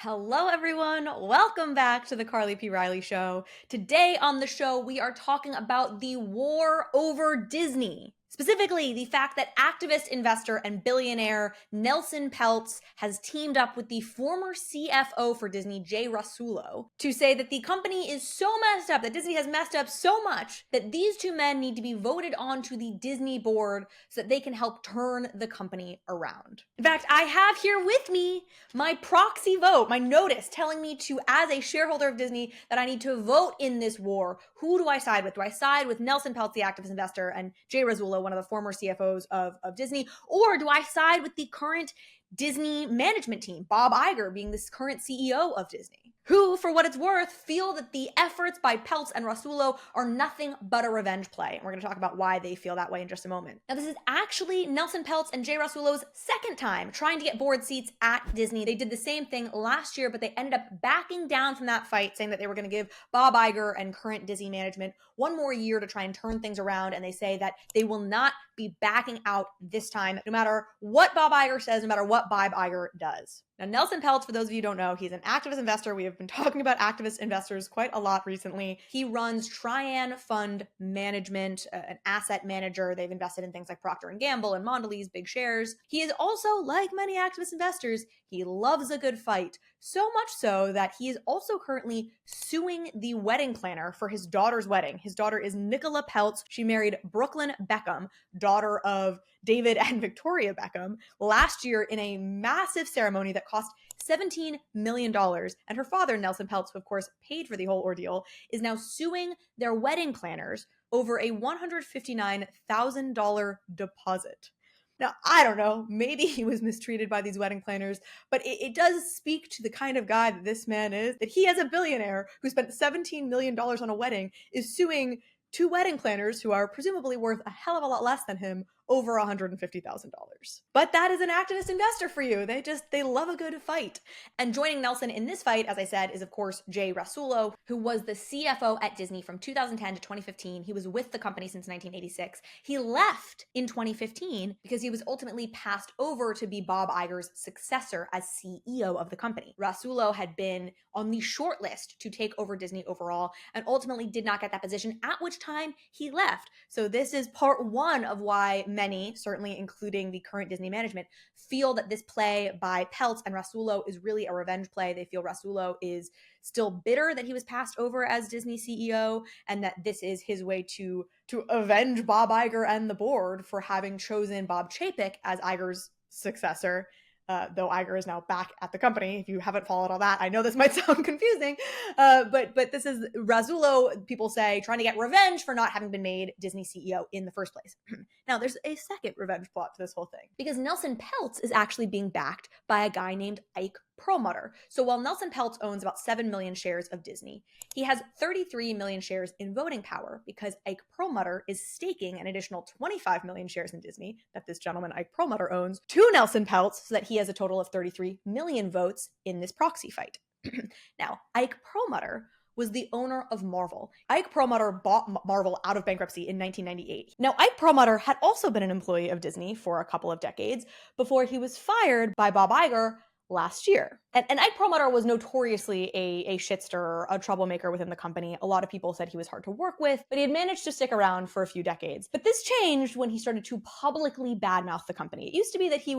Hello, everyone. Welcome back to the Carly P. Riley Show. Today on the show, we are talking about the war over Disney. Specifically, the fact that activist, investor, and billionaire Nelson Peltz has teamed up with the former CFO for Disney, Jay Rasulo, to say that the company is so messed up, that Disney has messed up so much, that these two men need to be voted onto the Disney board so that they can help turn the company around. In fact, I have here with me my proxy vote, my notice telling me to, as a shareholder of Disney, that I need to vote in this war. Who do I side with? Do I side with Nelson Peltz, the activist investor, and Jay Rasulo, one of the former CFOs of Disney? Or do I side with the current Disney management team, Bob Iger being this current CEO of Disney, who, for what it's worth, feel that the efforts by Peltz and Rasulo are nothing but a revenge play. And we're going to talk about why they feel that way in just a moment. Now, this is actually Nelson Peltz and Jay Rasulo's second time trying to get board seats at Disney. They did the same thing last year, but they ended up backing down from that fight, saying that they were going to give Bob Iger and current Disney management one more year to try and turn things around. And they say that they will not be backing out this time, no matter what Bob Iger says, no matter what Bob Iger does. Now, Nelson Peltz, for those of you who don't know, he's an activist investor. We have been talking about activist investors quite a lot recently. He runs Trian Fund Management, an asset manager. They've invested in things like Procter & Gamble and Mondelez, big shares. He is also, like many activist investors, he loves a good fight, so much so that he is also currently suing the wedding planner for his daughter's wedding. His daughter is Nicola Peltz. She married Brooklyn Beckham, daughter of David and Victoria Beckham, last year in a massive ceremony that cost $17 million. And her father, Nelson Peltz, who of course paid for the whole ordeal, is now suing their wedding planners over a $159,000 deposit. Now, I don't know, maybe he was mistreated by these wedding planners, but it does speak to the kind of guy that this man is, that he, as a billionaire who spent $17 million on a wedding, is suing two wedding planners who are presumably worth a hell of a lot less than him over $150,000. But that is an activist investor for you. They love a good fight. And joining Nelson in this fight, as I said, is of course Jay Rasulo, who was the CFO at Disney from 2010 to 2015. He was with the company since 1986. He left in 2015 because he was ultimately passed over to be Bob Iger's successor as CEO of the company. Rasulo had been on the short list to take over Disney overall and ultimately did not get that position, at which time he left. So this is part one of why many, certainly including the current Disney management, feel that this play by Peltz and Rasulo is really a revenge play. They feel Rasulo is still bitter that he was passed over as Disney CEO and that this is his way to avenge Bob Iger and the board for having chosen Bob Chapek as Iger's successor. Though Iger is now back at the company. If you haven't followed all that, I know this might sound confusing, but this is Rasulo, people say, trying to get revenge for not having been made Disney CEO in the first place. Now, there's a second revenge plot to this whole thing, because Nelson Peltz is actually being backed by a guy named Ike Perlmutter. So while Nelson Peltz owns about 7 million shares of Disney, he has 33 million shares in voting power because Ike Perlmutter is staking an additional 25 million shares in Disney that this gentleman, Ike Perlmutter, owns to Nelson Peltz so that he has a total of 33 million votes in this proxy fight. Now, Ike Perlmutter was the owner of Marvel. Ike Perlmutter bought Marvel out of bankruptcy in 1998. Now, Ike Perlmutter had also been an employee of Disney for a couple of decades before he was fired by Bob Iger last year. And Ike Perlmutter was notoriously a shitster, a troublemaker within the company. A lot of people said he was hard to work with, but he had managed to stick around for a few decades. But this changed when he started to publicly badmouth the company. It used to be that he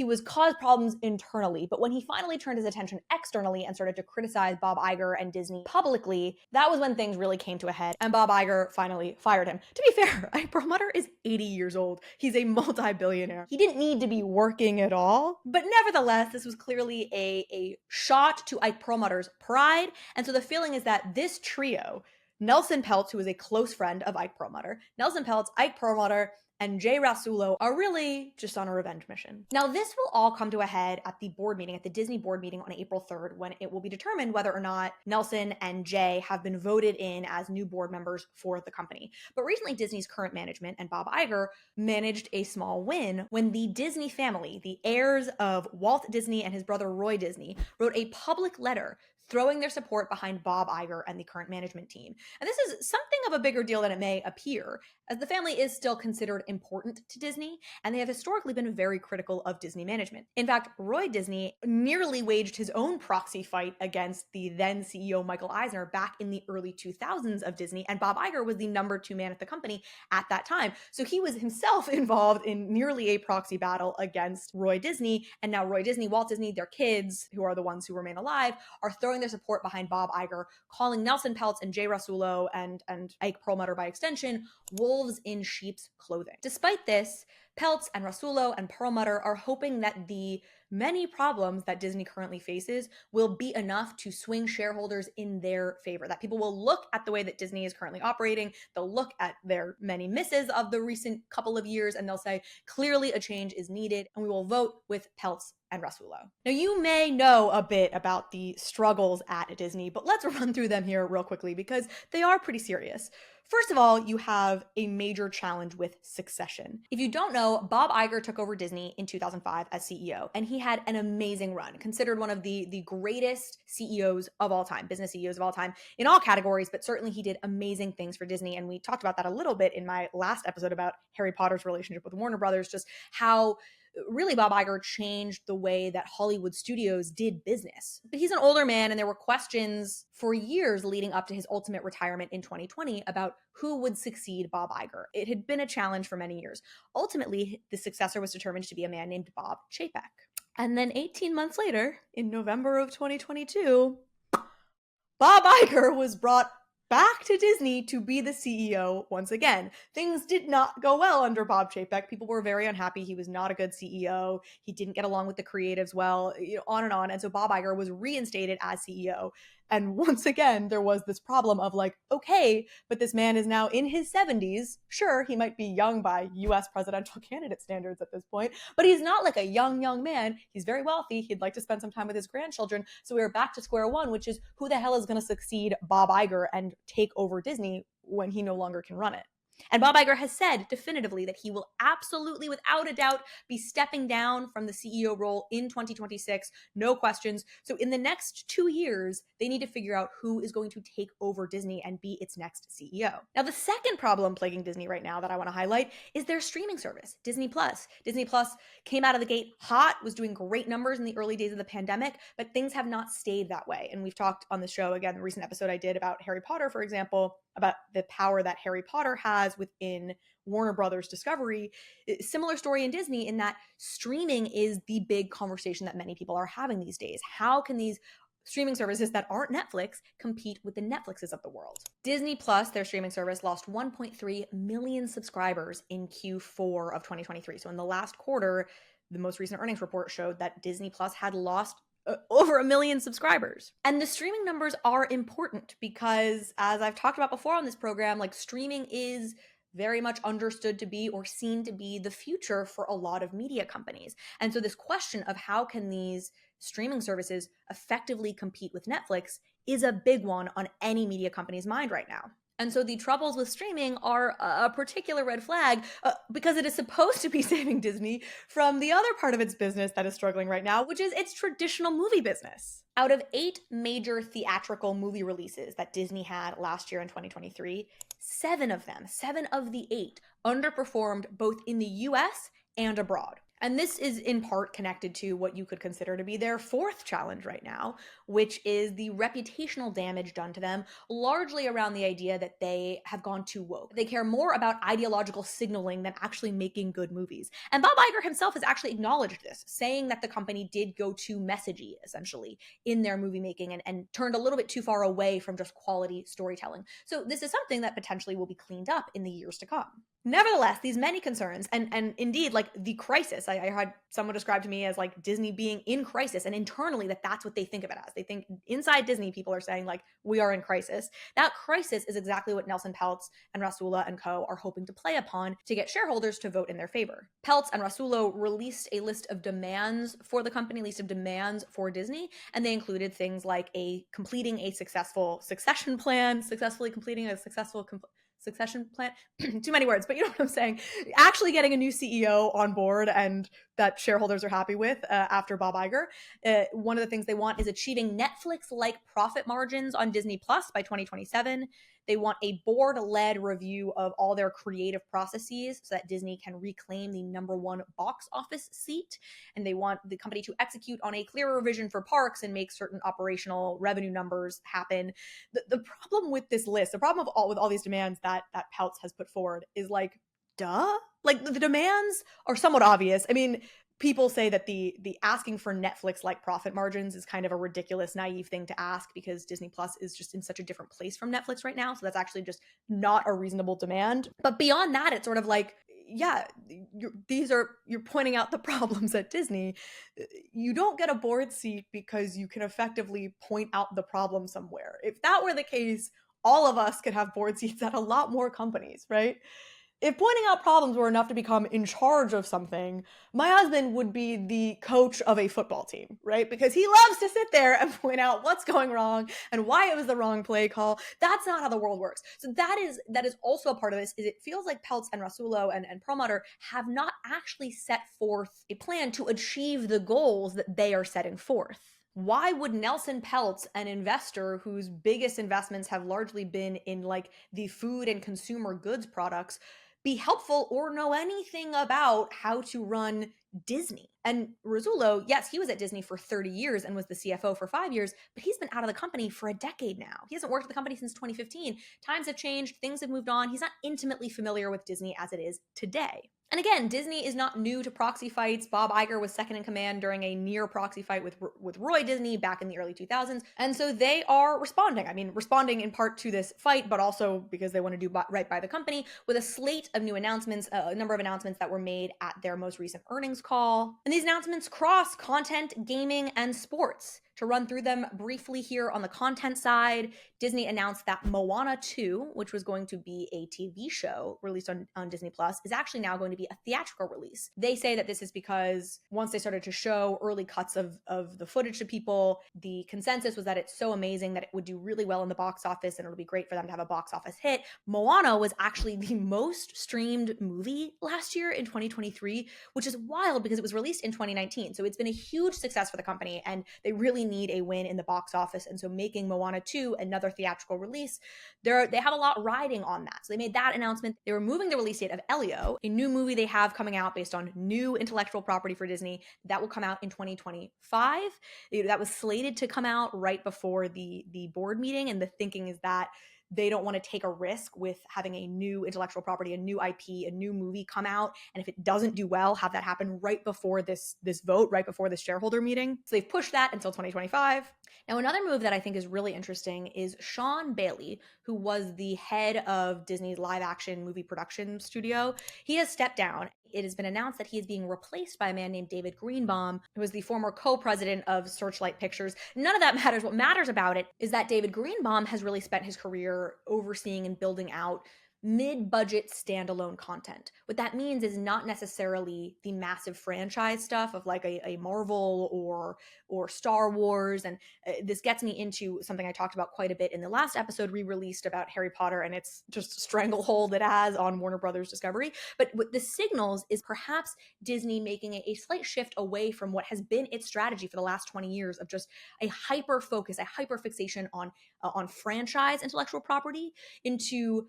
was cause problems internally, but when he finally turned his attention externally and started to criticize Bob Iger and Disney publicly, that was when things really came to a head, and Bob Iger finally fired him. To be fair, Ike Perlmutter is 80 years old. He's a multi-billionaire. He didn't need to be working at all, but nevertheless, this was clearly a shot to Ike Perlmutter's pride. And so the feeling is that this trio, Nelson Peltz, who is a close friend of Ike Perlmutter, Nelson Peltz, Ike Perlmutter, and Jay Rasulo are really just on a revenge mission. Now, this will all come to a head at the board meeting, at the Disney board meeting on April 3rd, when it will be determined whether or not Nelson and Jay have been voted in as new board members for the company. But recently, Disney's current management and Bob Iger managed a small win when the Disney family, the heirs of Walt Disney and his brother Roy Disney, wrote a public letter throwing their support behind Bob Iger and the current management team. And this is something of a bigger deal than it may appear, as the family is still considered important to Disney, and they have historically been very critical of Disney management. In fact, Roy Disney nearly waged his own proxy fight against the then CEO Michael Eisner back in the early 2000s of Disney, and Bob Iger was the number 2 man at the company at that time. So he was himself involved in nearly a proxy battle against Roy Disney, and now Roy Disney, Walt Disney, their kids, who are the ones who remain alive, are throwing their support behind Bob Iger, calling Nelson Peltz and Jay Rasulo and Ike Perlmutter by extension wolves in sheep's clothing. Despite this, Peltz and Rasulo and Perlmutter are hoping that the many problems that Disney currently faces will be enough to swing shareholders in their favor, that people will look at the way that Disney is currently operating, they'll look at their many misses of the recent couple of years, and they'll say, clearly a change is needed, and we will vote with Peltz and Rasulo. Now, you may know a bit about the struggles at Disney, but let's run through them here real quickly because they are pretty serious. First of all, you have a major challenge with succession. If you don't know, Bob Iger took over Disney in 2005 as CEO, and he had an amazing run, considered one of the greatest CEOs of all time, business CEOs of all time, in all categories, but certainly he did amazing things for Disney, and we talked about that a little bit in my last episode about Harry Potter's relationship with Warner Brothers, just how really Bob Iger changed the way that Hollywood studios did business. But he's an older man, and there were questions for years leading up to his ultimate retirement in 2020 about who would succeed Bob Iger. It had been a challenge for many years. Ultimately, the successor was determined to be a man named Bob Chapek. And then 18 months later, in November of 2022, Bob Iger was brought back to Disney to be the CEO once again. Things did not go well under Bob Chapek. People were very unhappy. He was not a good CEO. He didn't get along with the creatives well, on and on. And so Bob Iger was reinstated as CEO. And once again, there was this problem of like, okay, but this man is now in his 70s. Sure, he might be young by US presidential candidate standards at this point, but he's not like a young man. He's very wealthy. He'd like to spend some time with his grandchildren. So we're back to square one, which is who the hell is going to succeed Bob Iger and take over Disney when he no longer can run it. And Bob Iger has said definitively that he will absolutely, without a doubt, be stepping down from the CEO role in 2026. No questions. So in the next 2 years, they need to figure out who is going to take over Disney and be its next CEO. Now, the second problem plaguing Disney right now that I want to highlight is their streaming service, Disney Plus. Disney Plus came out of the gate hot, was doing great numbers in the early days of the pandemic, but things have not stayed that way. And we've talked on the show, again, the recent episode I did about Harry Potter, for example, about the power that Harry Potter has within Warner Brothers Discovery. Similar story in Disney in that streaming is the big conversation that many people are having these days. How can these streaming services that aren't Netflix compete with the Netflixes of the world? Disney Plus, their streaming service, lost 1.3 million subscribers in Q4 of 2023. So in the last quarter, the most recent earnings report showed that Disney Plus had lost over 1 million subscribers. And the streaming numbers are important because, as I've talked about before on this program, like streaming is very much understood to be or seen to be the future for a lot of media companies. And so this question of how can these streaming services effectively compete with Netflix is a big one on any media company's mind right now. And so the troubles with streaming are a particular red flag because it is supposed to be saving Disney from the other part of its business that is struggling right now, which is its traditional movie business. Out of 8 major theatrical movie releases that Disney had last year in 2023, 7 of the 8, underperformed both in the US and abroad. And this is in part connected to what you could consider to be their fourth challenge right now, which is the reputational damage done to them, largely around the idea that they have gone too woke. They care more about ideological signaling than actually making good movies. And Bob Iger himself has actually acknowledged this, saying that the company did go too messagey, essentially, in their movie making and turned a little bit too far away from just quality storytelling. So this is something that potentially will be cleaned up in the years to come. Nevertheless, these many concerns, and indeed, like the crisis, I heard someone describe to me as like Disney being in crisis, and internally that's what they think of it as. They think inside Disney, people are saying like, we are in crisis. That crisis is exactly what Nelson Peltz and Rasulo and co. are hoping to play upon to get shareholders to vote in their favor. Peltz and Rasulo released a list of demands for the company, list of demands for Disney, and they included things like completing a successful succession plan, successfully completing a successful succession plan, too many words, but you know what I'm saying, actually getting a new CEO on board and that shareholders are happy with after Bob Iger. One of the things they want is achieving Netflix-like profit margins on Disney Plus by 2027, They want a board-led review of all their creative processes so that Disney can reclaim the #1 box office seat. And they want the company to execute on a clearer vision for parks and make certain operational revenue numbers happen. The problem with this list, the problem with all these demands that Peltz has put forward is like, duh? Like the demands are somewhat obvious. I mean, people say that the asking for Netflix-like profit margins is kind of a ridiculous, naive thing to ask because Disney Plus is just in such a different place from Netflix right now. So that's actually just not a reasonable demand. But beyond that, it's sort of like, yeah, you're pointing out the problems at Disney. You don't get a board seat because you can effectively point out the problem somewhere. If that were the case, all of us could have board seats at a lot more companies, right? If pointing out problems were enough to become in charge of something, my husband would be the coach of a football team, right? Because he loves to sit there and point out what's going wrong and why it was the wrong play call. That's not how the world works. So that is also a part of this, is it feels like Peltz and Rasulo and Perlmutter have not actually set forth a plan to achieve the goals that they are setting forth. Why would Nelson Peltz, an investor whose biggest investments have largely been in like the food and consumer goods products, be helpful or know anything about how to run Disney? And Rasulo, yes, he was at Disney for 30 years and was the CFO for 5 years, but he's been out of the company for a decade now. He hasn't worked at the company since 2015. Times have changed, things have moved on. He's not intimately familiar with Disney as it is today. And again, Disney is not new to proxy fights. Bob Iger was second in command during a near proxy fight with Roy Disney back in the early 2000s. And so they are responding. I mean, responding in part to this fight, but also because they want to do right by the company with a slate of new announcements, a number of announcements that were made at their most recent earnings call. And these announcements cross content, gaming, and sports. To run through them briefly here on the content side, Disney announced that Moana 2, which was going to be a TV show released on Disney Plus, is actually now going to be a theatrical release. They say that this is because once they started to show early cuts of the footage to people, the consensus was that it's so amazing that it would do really well in the box office and it'll be great for them to have a box office hit. Moana was actually the most streamed movie last year in 2023, which is wild because it was released in 2019. So it's been a huge success for the company and they really need a win in the box office. And so making Moana 2 another theatrical release, they have a lot riding on that. So they made that announcement. They were moving the release date of Elio, a new movie they have coming out based on new intellectual property for Disney that will come out in 2025. That was slated to come out right before the board meeting. And the thinking is that they don't want to take a risk with having a new intellectual property, a new IP, a new movie come out. And if it doesn't do well, have that happen right before this vote, right before this shareholder meeting. So they've pushed that until 2025. Now, another move that I think is really interesting is Sean Bailey, who was the head of Disney's live action movie production studio. He has stepped down. It has been announced that he is being replaced by a man named David Greenbaum, who was the former co-president of Searchlight Pictures. None of that matters. What matters about it is that David Greenbaum has really spent his career overseeing and building out mid-budget standalone content. What that means is not necessarily the massive franchise stuff of like a Marvel or Star Wars. And this gets me into something I talked about quite a bit in the last episode re-released about Harry Potter and its just stranglehold it has on Warner Brothers Discovery. But what this signals is perhaps Disney making a slight shift away from what has been its strategy for the last 20 years of just a hyper focus, a hyper fixation on franchise intellectual property into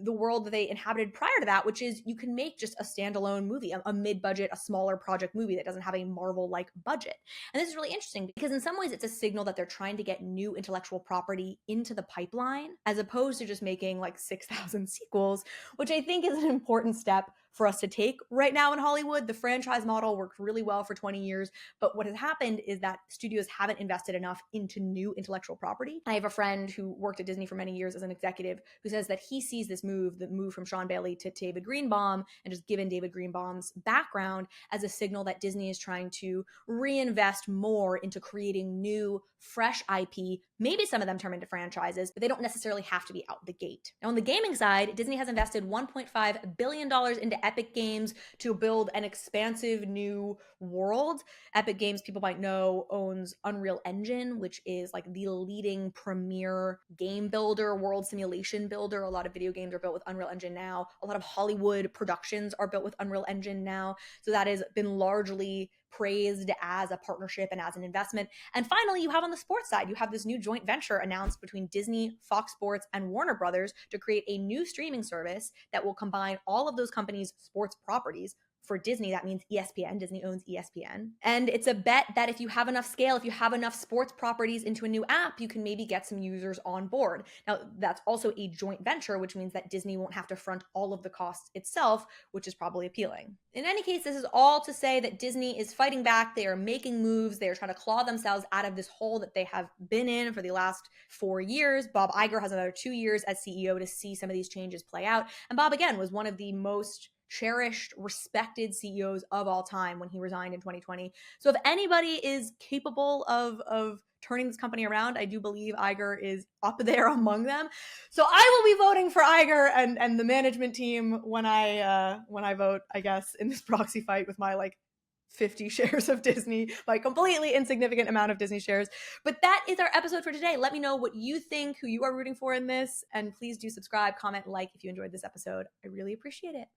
the world that they inhabited prior to that, which is you can make just a standalone movie, a mid-budget, a smaller project movie that doesn't have a Marvel-like budget. And this is really interesting because in some ways it's a signal that they're trying to get new intellectual property into the pipeline as opposed to just making like 6,000 sequels, which I think is an important step for us to take right now in Hollywood. The franchise model worked really well for 20 years, but what has happened is that studios haven't invested enough into new intellectual property. I have a friend who worked at Disney for many years as an executive who says that he sees this move, the move from Sean Bailey to David Greenbaum, and just given David Greenbaum's background as a signal that Disney is trying to reinvest more into creating new, fresh IP. Maybe some of them turn into franchises, but they don't necessarily have to be out the gate. Now, on the gaming side, Disney has invested $1.5 billion into Epic Games to build an expansive new world. Epic Games, people might know, owns Unreal Engine, which is like the leading premier game builder, world simulation builder. A lot of video games are built with Unreal Engine now. A lot of Hollywood productions are built with Unreal Engine now. So that has been largely praised as a partnership and as an investment. And finally, you have on the sports side, you have this new joint venture announced between Disney, Fox Sports, and Warner Brothers to create a new streaming service that will combine all of those companies' sports properties. For Disney, that means ESPN. Disney owns ESPN. And it's a bet that if you have enough scale, if you have enough sports properties into a new app, you can maybe get some users on board. Now, that's also a joint venture, which means that Disney won't have to front all of the costs itself, which is probably appealing. In any case, this is all to say that Disney is fighting back. They are making moves. They are trying to claw themselves out of this hole that they have been in for the last 4 years. Bob Iger has another 2 years as CEO to see some of these changes play out. And Bob, again, was one of the most cherished, respected CEOs of all time when he resigned in 2020. So if anybody is capable of turning this company around, I do believe Iger is up there among them. So I will be voting for Iger and the management team when I vote, I guess, in this proxy fight with my 50 shares of Disney, completely insignificant amount of Disney shares. But that is our episode for today. Let me know what you think, who you are rooting for in this, and please do subscribe, comment, like if you enjoyed this episode. I really appreciate it.